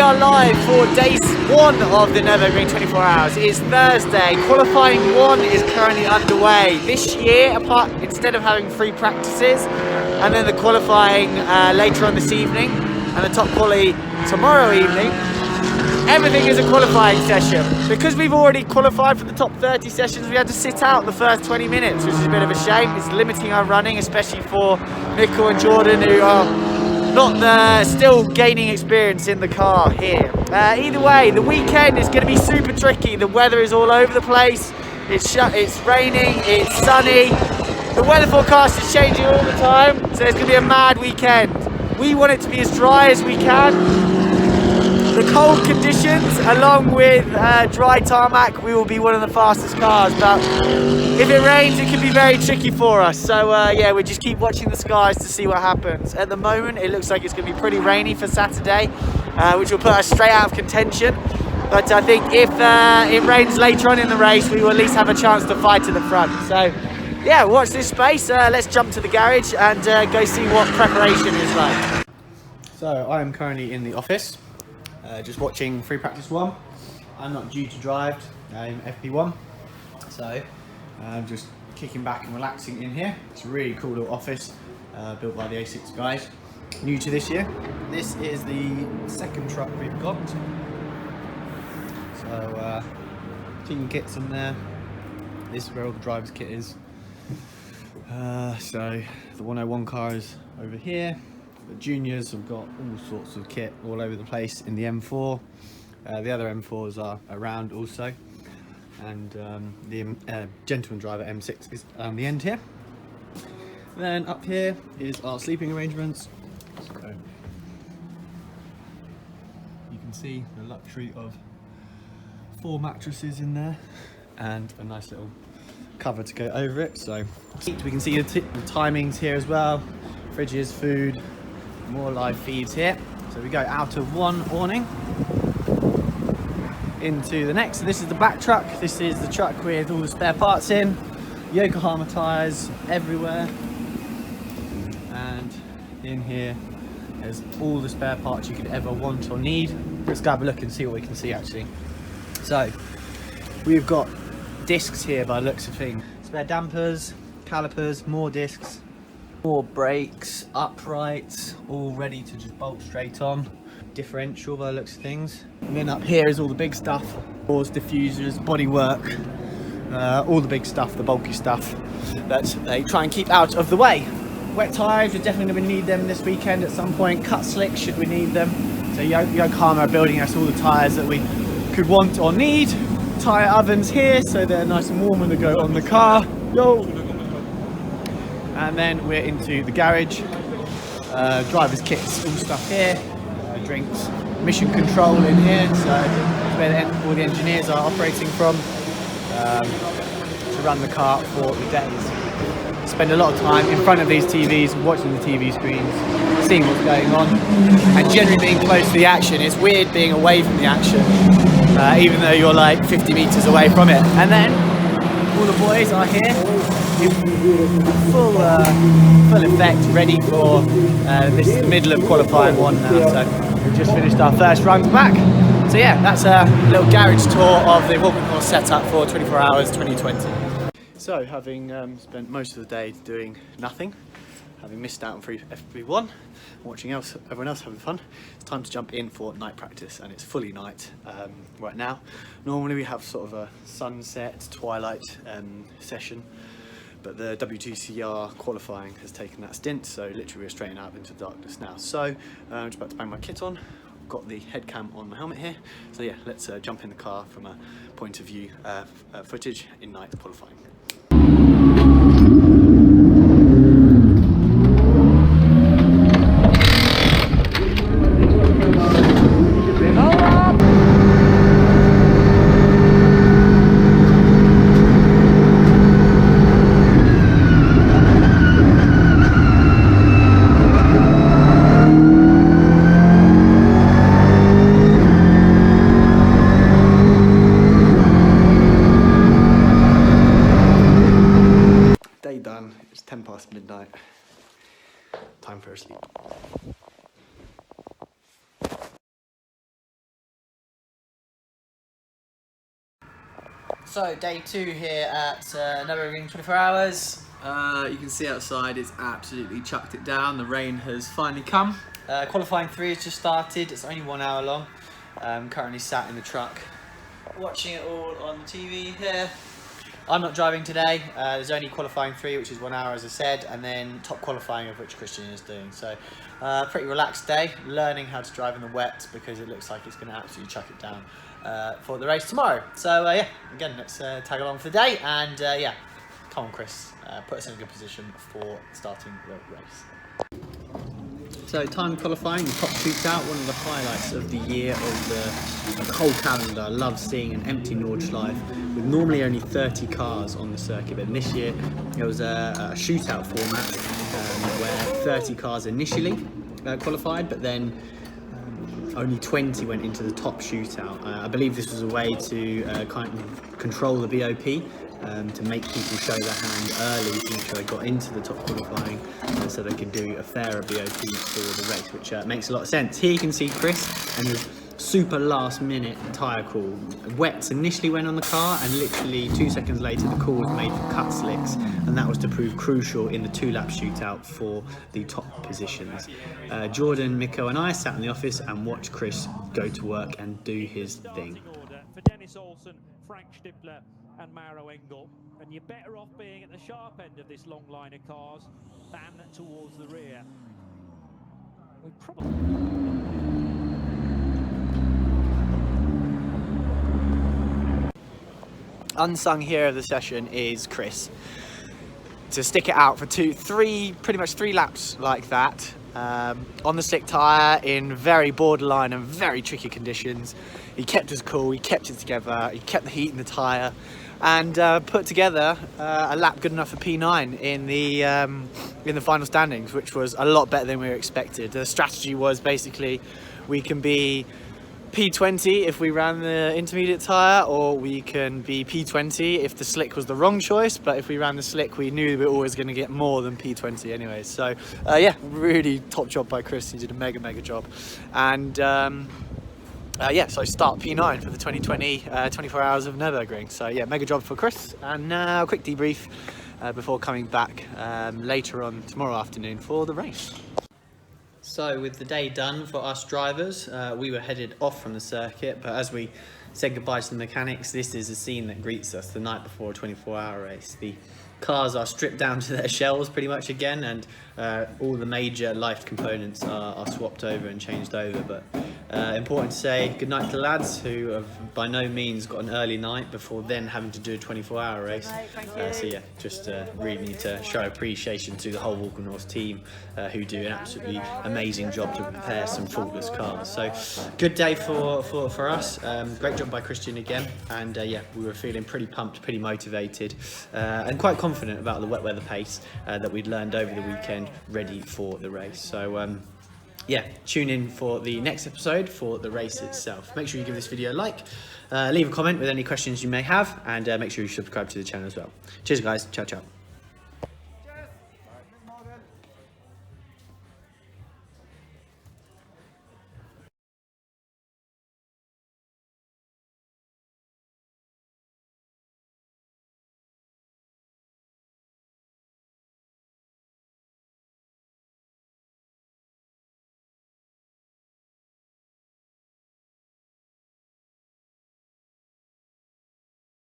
are live for day 1 of the Nurburgring 24 hours. It is Thursday. Qualifying 1 is currently underway. This year, instead of having 3 practices and then the qualifying later on this evening and the top quali tomorrow evening, everything is a qualifying session. Because we've already qualified for the top 30 sessions, we had to sit out the first 20 minutes, which is a bit of a shame. It's limiting our running, especially for Mikkel and Jordan, who are still gaining experience in the car here. Either way, the weekend is going to be super tricky. The weather is all over the place. It's raining, it's sunny. The weather forecast is changing all the time, so it's going to be a mad weekend. We want it to be as dry as we can. The cold conditions, along with dry tarmac, we will be one of the fastest cars, but if it rains, it can be very tricky for us. So yeah, we just keep watching the skies to see what happens. At the moment, it looks like it's going to be pretty rainy for Saturday, which will put us straight out of contention. But I think if it rains later on in the race, we will at least have a chance to fight to the front. So yeah, watch this space. Let's jump to the garage and go see what preparation is like. So I am currently in the office. Just watching free practice 1. I'm not due to drive in FP1, so I'm just kicking back and relaxing in here. It's a really cool little office built by the A6 guys, new to this year. This is the second truck we've got. So team kit's in there. This is where all the driver's kit is. So the 101 car is over here. The juniors have got all sorts of kit all over the place in the M4. The other M4s are around also, and the gentleman driver M6 is on the end here. Then up here is our sleeping arrangements. So you can see the luxury of 4 mattresses in there and a nice little cover to go over it. So we can see the timings here as well, fridges, food, more live feeds here. So we go out of one awning into the next. So this is the back truck. This is the truck with all the spare parts in, Yokohama tyres everywhere, and in here there's all the spare parts you could ever want or need. Let's go have a look and see what we can see actually. So we've got discs here by the looks of things, spare dampers, calipers, more discs, more brakes, uprights, all ready to just bolt straight on. Differential by the looks of things. And then up here is all the big stuff, doors, diffusers, bodywork, all the big stuff, the bulky stuff that they try and keep out of the way. Wet tyres, we're definitely going to need them this weekend at some point. Cut slicks should we need them. So Yokohama are building us all the tyres that we could want or need. Tyre ovens here so they're nice and warm when they go on the car. Yo! And then we're into the garage, driver's kits, all stuff here, drinks, mission control in here, so that's where all the engineers are operating from to run the car for the days. Spend a lot of time in front of these TVs, watching the TV screens, seeing what's going on, and generally being close to the action. It's weird being away from the action, even though you're like 50 meters away from it. And then all the boys are here. Full effect, ready for this is the middle of qualifying 1 now, so we've just finished our first runs back. So yeah, that's a little garage tour of the walking course setup for 24 hours 2020. So having spent most of the day doing nothing, having missed out on FP1, watching everyone else having fun, it's time to jump in for night practice, and it's fully night right now. Normally we have sort of a sunset, twilight session, but the WTCR qualifying has taken that stint, so literally we're straight out into the darkness now. So I'm just about to bang my kit on. I've got the head cam on my helmet here. So yeah, let's jump in the car from a point of view footage in night qualifying. Done. It's 10 past midnight. Time for a sleep. So day 2 here at Nurburgring 24 hours. You can see outside it's absolutely chucked it down. The rain has finally come. Qualifying 3 has just started. It's only 1 hour long. Currently sat in the truck watching it all on the TV here. I'm not driving today. There's only qualifying 3, which is 1 hour as I said, and then top qualifying, of which Christian is doing. So pretty relaxed day, learning how to drive in the wet because it looks like it's going to absolutely chuck it down for the race tomorrow. So yeah, again, let's tag along for the day, and yeah, come on Chris, put us in a good position for starting the race. So time qualifying, the top shootout, one of the highlights of the year of the whole calendar. I love seeing an empty Nordschleife with normally only 30 cars on the circuit, but this year it was a shootout format where 30 cars initially qualified, but then only 20 went into the top shootout. I believe this was a way to kind of control the BOP, to make people show their hand early to make sure they got into the top qualifying, so they could do a fairer BOP for the race, which makes a lot of sense. Here you can see Chris and his super last minute tyre call. Wets initially went on the car, and literally 2 seconds later the call was made for cut slicks, and that was to prove crucial in the 2-lap shootout for the top positions. Jordan, Mikko and I sat in the office and watched Chris go to work and do his thing. And Maro Engel, and you're better off being at the sharp end of this long line of cars than towards the rear. We probably... Unsung hero of the session is Chris. To stick it out for pretty much three laps like that, on the slick tyre in very borderline and very tricky conditions. He kept his cool, he kept it together, he kept the heat in the tyre, and put together a lap good enough for P9 in the final standings, which was a lot better than we were expected. The strategy was basically we can be P20 if we ran the intermediate tyre, or we can be P20 if the slick was the wrong choice, but if we ran the slick we knew we were always going to get more than P20 anyway. So yeah, really top job by Chris. He did a mega job, and yeah, so start P9 for the 2020 24 hours of Nurburgring. So yeah, mega job for Chris. And now a quick debrief before coming back later on tomorrow afternoon for the race. So with the day done for us drivers, we were headed off from the circuit, but as we said goodbye to the mechanics, this is the scene that greets us the night before a 24-hour race. The cars are stripped down to their shells pretty much again, and all the major life components are swapped over and changed over. But important to say goodnight to the lads who have by no means got an early night before then having to do a 24-hour race. So yeah, just really need to show appreciation to the whole Walker North team who do an absolutely amazing job to prepare some faultless cars. So good day for us. Great job by Christian again, and yeah, we were feeling pretty pumped, pretty motivated, and quite confident about the wet weather pace that we'd learned over the weekend, ready for the race. So yeah, tune in for the next episode for the race itself. Make sure you give this video a like, leave a comment with any questions you may have, and make sure you subscribe to the channel as well. Cheers guys, ciao ciao.